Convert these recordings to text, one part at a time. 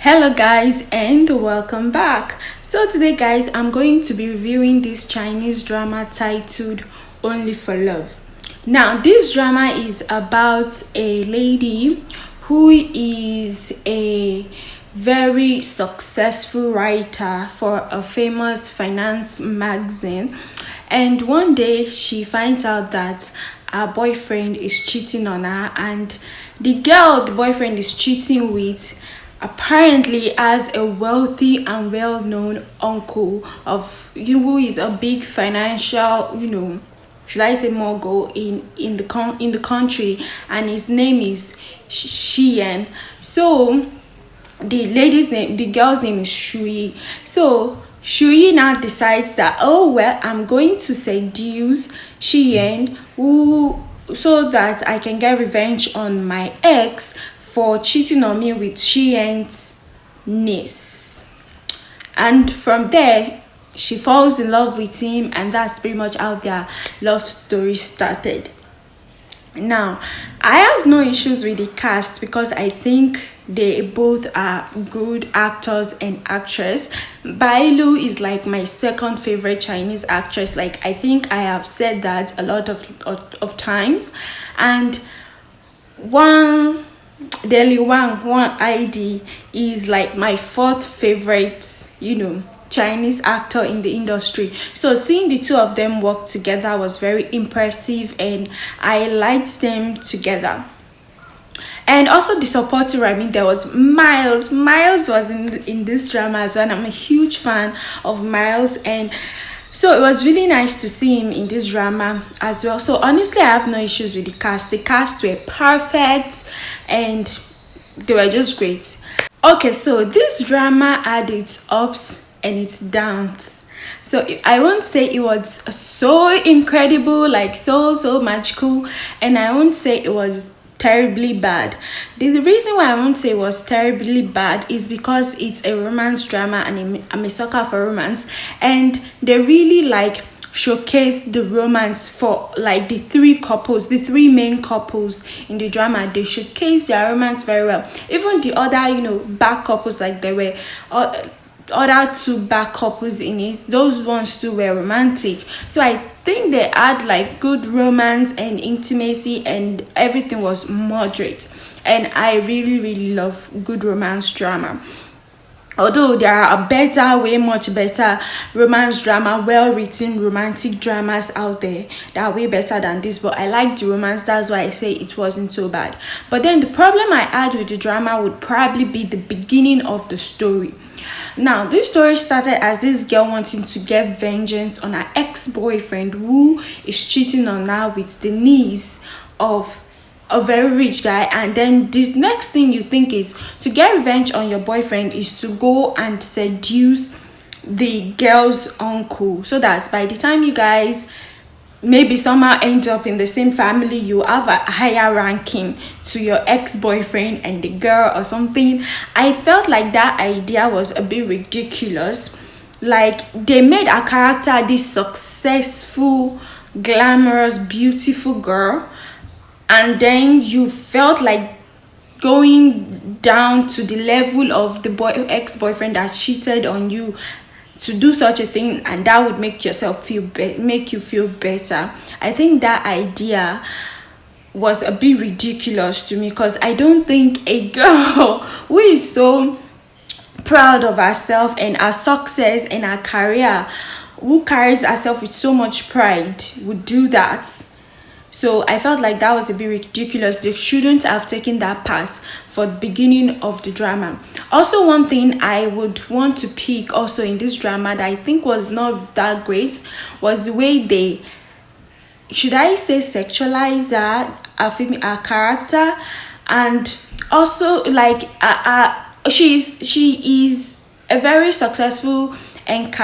Hello guys and welcome back. So today guys, I'm going to be reviewing this Chinese drama titled Only for Love. Now this drama is about a lady who is a very successful writer for a famous finance magazine, and one day she finds out that her boyfriend is cheating on her, and the girl the boyfriend is cheating with apparently has a wealthy and well-known uncle of who is a big financial, should I say mogul in the country, and his name is Xian. So the girl's name is Shui. So Shui now decides that, oh well, I'm going to seduce Xian, who so that I can get revenge on my ex for cheating on me with Xian's niece. And from there, she falls in love with him, and that's pretty much how their love story started. Now, I have no issues with the cast because I think they both are good actors and actress. Bai Lu is like my second favorite Chinese actress. Like, I think I have said that a lot of times. And Deli Wang ID is like my fourth favorite, Chinese actor in the industry. So seeing the two of them work together was very impressive, and I liked them together. And also the supporting, there was Miles. Miles was in this drama as well. I'm a huge fan of Miles, and so it was really nice to see him in this drama as well. So honestly, I have no issues with the cast. The cast were perfect and they were just great. Okay, so this drama had its ups and its downs. So I won't say it was so incredible, like so magical, and I won't say it was terribly bad. The reason why I won't say it was terribly bad is because it's a romance drama, and I'm a sucker for romance, and they really showcase the romance for like the three main couples in the drama. They showcase their romance very well. Even the other back couples, like there were other two back couples in it, those ones too were romantic. So I think they had like good romance and intimacy, and everything was moderate, and I really love good romance drama. Although there are way much better romance drama, well-written romantic dramas out there that are way better than this, but I like the romance. That's why I say it wasn't so bad. But then the problem I had with the drama would probably be the beginning of the story. Now, this story started as this girl wanting to get vengeance on her ex-boyfriend who is cheating on her with the niece of a very rich guy. And then the next thing you think is to get revenge on your boyfriend is to go and seduce the girl's uncle, so that by the time you guys maybe somehow end up in the same family, you have a higher ranking to your ex-boyfriend and the girl or something. I felt like that idea was a bit ridiculous. Like, they made a character this successful, glamorous, beautiful girl, and then you felt like going down to the level of the ex-boyfriend that cheated on you to do such a thing, and that would make you feel better. I think that idea was a bit ridiculous to me, because I don't think a girl who is so proud of herself and her success and her career, who carries herself with so much pride, would do that. So I felt like that was a bit ridiculous. They shouldn't have taken that path for the beginning of the drama. Also, one thing I would want to pick also in this drama that I think was not that great was the way they, should I say, sexualize her character. And also, like, she is a very successful and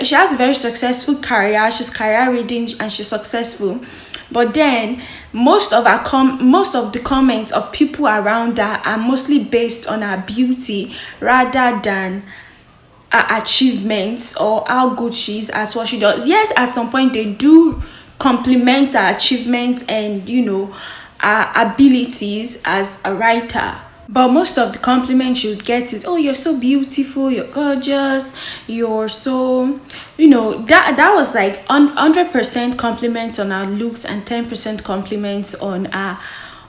she has a very successful career. She's career reading and she's successful, but then most of the comments of people around her are mostly based on her beauty rather than her achievements or how good she is at what she does. Yes, at some point they do compliment her achievements and her abilities as a writer, But most of the compliments you would get is, oh, you're so beautiful, you're gorgeous, you're so, that was like 100% compliments on our looks and 10% compliments on our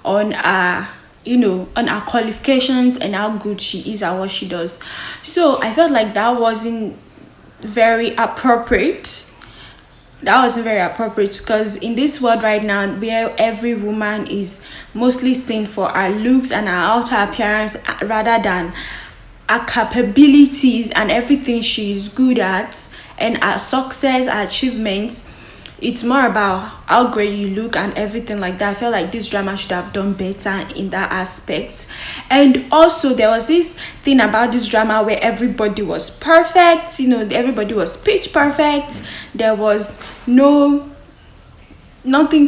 on our qualifications and how good she is at what she does. So I felt like that wasn't very appropriate. That wasn't very appropriate because in this world right now where every woman is mostly seen for her looks and her outer appearance rather than her capabilities and everything she's good at and her success, her achievements, it's more about how great you look and everything like that. I felt like this drama should have done better in that aspect. And also there was this thing about this drama where everybody was perfect, everybody was pitch perfect. There was nothing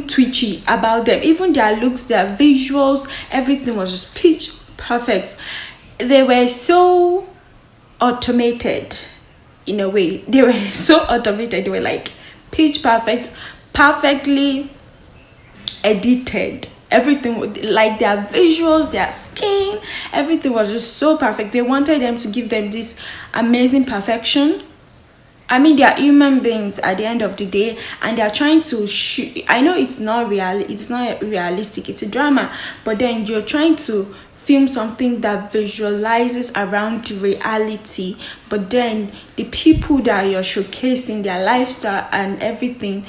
twitchy about them. Even their looks, their visuals, everything was just pitch perfect. They were so automated in a way. They were so automated. They were like pitch perfect, perfectly edited. Everything like their visuals, their skin, everything was just so perfect. They wanted them to give them this amazing perfection. I mean, they are human beings at the end of the day, and they are trying to shoot. I know it's not realistic. It's a drama, but then you're trying to film something that visualizes around reality. But then the people that you're showcasing, their lifestyle and everything,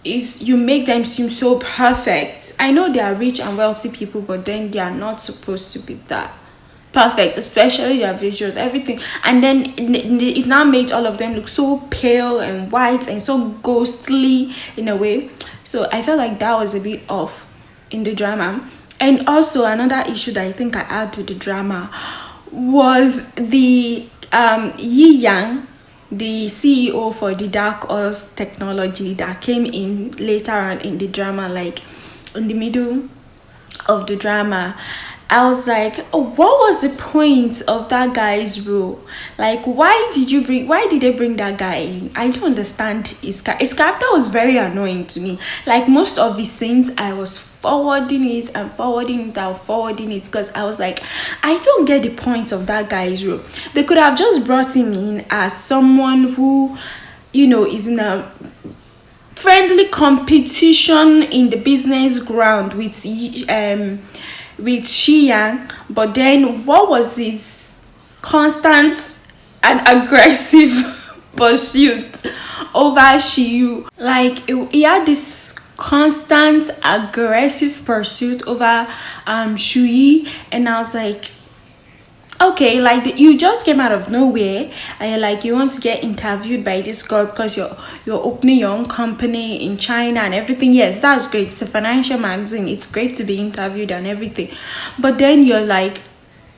is you make them seem so perfect. I know they are rich and wealthy people, but then they are not supposed to be that perfect, especially their visuals, everything. And then it now made all of them look so pale and white and so ghostly in a way. So I felt like that was a bit off in the drama. And also another issue that I think I had with the drama was the Yi Yang, the CEO for the Dark Horse Technology, that came in later on in the drama, like in the middle of the drama. I was like, oh, what was the point of that guy's role? Like, why did they bring that guy in? I don't understand. His character was very annoying to me. Like, most of his scenes, I was forwarding it because I was like, I don't get the point of that guy's role. They could have just brought him in as someone who, is in a friendly competition in the business ground with Shi Yang, but then what was his constant and aggressive pursuit over Shi Yu? Like, he had this constant aggressive pursuit over Shui, and I was like, okay, like you just came out of nowhere and you're like, you want to get interviewed by this girl because you're opening your own company in China and everything. Yes, that's great. It's a financial magazine. It's great to be interviewed and everything. But then you're like,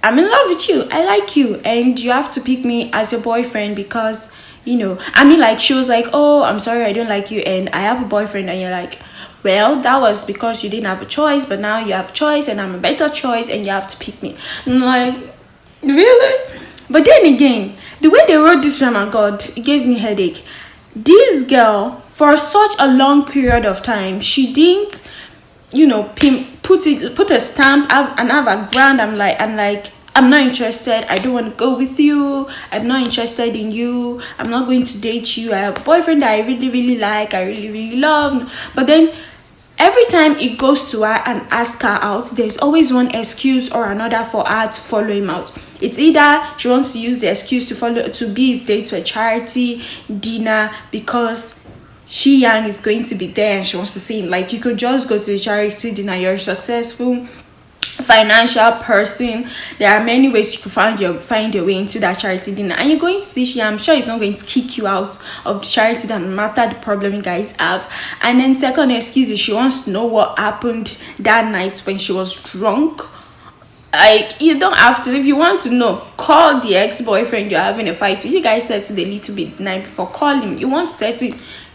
I'm in love with you. I like you. And you have to pick me as your boyfriend because, like she was like, oh, I'm sorry, I don't like you. And I have a boyfriend. And you're like, well, that was because you didn't have a choice. But now you have a choice and I'm a better choice and you have to pick me. And I'm like, really? But then again, the way they wrote this drama, God, it gave me headache. This girl, for such a long period of time, she didn't, put a stamp and have a ground. I'm like, I'm not interested. I don't want to go with you. I'm not interested in you. I'm not going to date you. I have a boyfriend that I really, really like. I really, really love. But then every time he goes to her and asks her out, there's always one excuse or another for her to follow him out. It's either she wants to use the excuse to be his date to a charity dinner because Shi Yang is going to be there and she wants to see him. Like, you could just go to the charity dinner. You're a successful financial person. There are many ways you could find your way into that charity dinner, and you're going to see Shi Yang. I'm sure he's not going to kick you out of the charity dinner no matter the problem you guys have. And then second excuse is she wants to know what happened that night when she was drunk. Like, you don't have to. If you want to know, call the ex-boyfriend you're having a fight with. You guys settled a little bit the night before. Call him. You want to settle,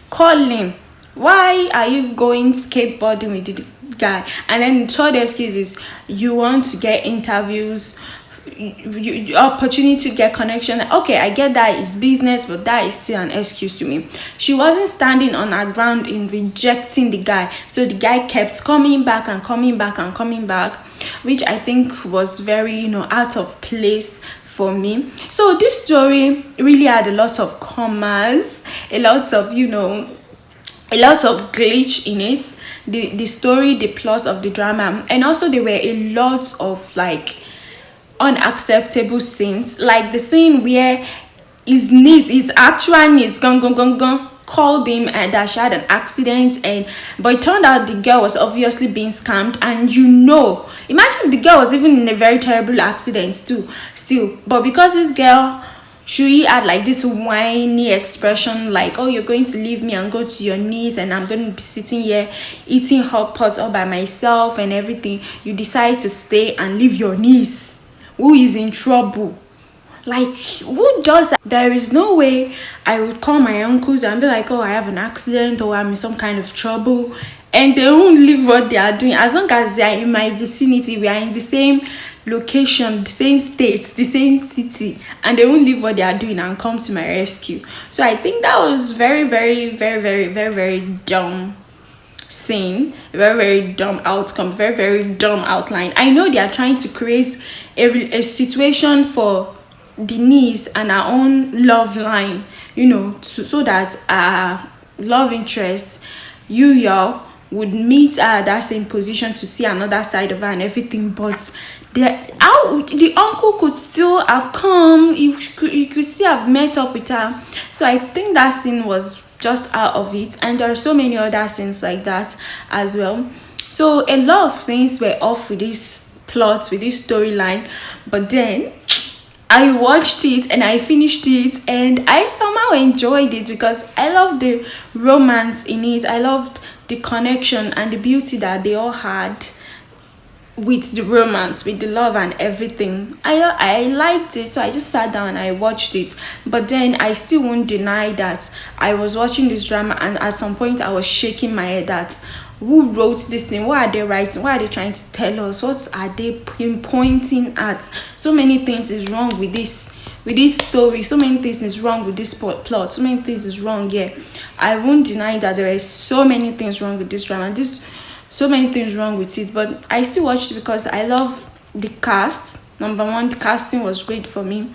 call him. Why are you going skateboarding with the guy? And then the third excuse is you want to get interviews, opportunity to get connection. Okay, I get that it's business, but that is still an excuse to me. She wasn't standing on her ground in rejecting the guy, so the guy kept coming back and coming back and coming back. which I think was very, out of place for me. So this story really had a lot of commas, a lot of, a lot of glitch in it. The story, the plot of the drama, and also there were a lot of like unacceptable scenes, like the scene where his actual niece gone called him and that she had an accident, and but it turned out the girl was obviously being scammed. And imagine if the girl was even in a very terrible accident too still, but because this girl, she had like this whiny expression, like, oh, you're going to leave me and go to your niece, and I'm going to be sitting here eating hot pot all by myself and everything. You decide to stay and leave your niece who is in trouble. Like, who does that? There is no way I would call my uncles and be like, oh, I have an accident or I'm in some kind of trouble, and they won't leave what they are doing. As long as they are in my vicinity, we are in the same location, the same state, the same city, and they won't leave what they are doing and come to my rescue. So I think that was very, very, very, very, very, very dumb scene, very, very dumb outcome, very, very dumb outline. I know they are trying to create a situation for Denise and our own love line, so that our love interest, y'all would meet her at that same position to see another side of her and everything. But the uncle could still have come, he could still have met up with her. So I think that scene was just out of it, and there are so many other scenes like that as well. So a lot of things were off with this plot, with this storyline, but then I watched it and I finished it, and I somehow enjoyed it because I loved the romance in it. I loved the connection and the beauty that they all had with the romance, with the love and everything. I liked it, so I just sat down and I watched it. But then I still won't deny that I was watching this drama, and at some point I was shaking my head that who wrote this thing? What are they writing? What are they trying to tell us? What are they pointing at? So many things is wrong with this story. So many things is wrong with this plot. So many things is wrong here. I won't deny that there are so many things wrong with this drama. So many things wrong with it, but I still watched it because I love the cast. Number one, the casting was great for me,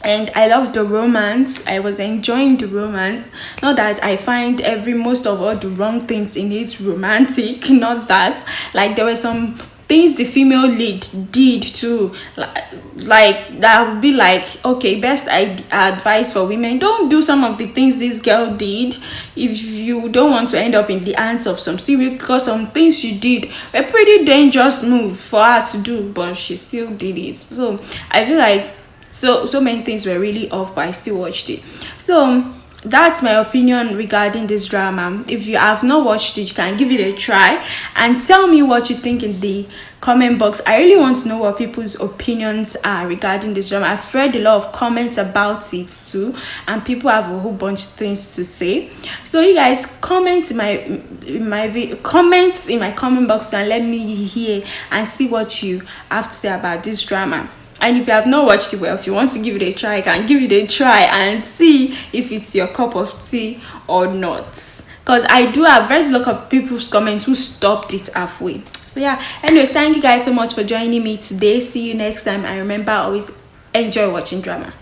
and I love the romance. I was enjoying the romance. Not that I find most of all the wrong things in it romantic, not that. Like, there were some things the female lead did too, like that would be like, okay, best advice for women: don't do some of the things this girl did if you don't want to end up in the hands of some serious, because some things she did were pretty dangerous move for her to do, but she still did it. So I feel like so many things were really off, but I still watched it. So that's my opinion regarding this drama. If you have not watched it, you can give it a try and tell me what you think in the comment box. I really want to know what people's opinions are regarding this drama. I've read a lot of comments about it too, and people have a whole bunch of things to say. So you guys comment in my comment box and let me hear and see what you have to say about this drama. And if you have not watched it, well, if you want to give it a try, you can give it a try and see if it's your cup of tea or not. Because I have read a lot of people's comments who stopped it halfway. So yeah, anyways, thank you guys so much for joining me today. See you next time. And remember, always enjoy watching drama.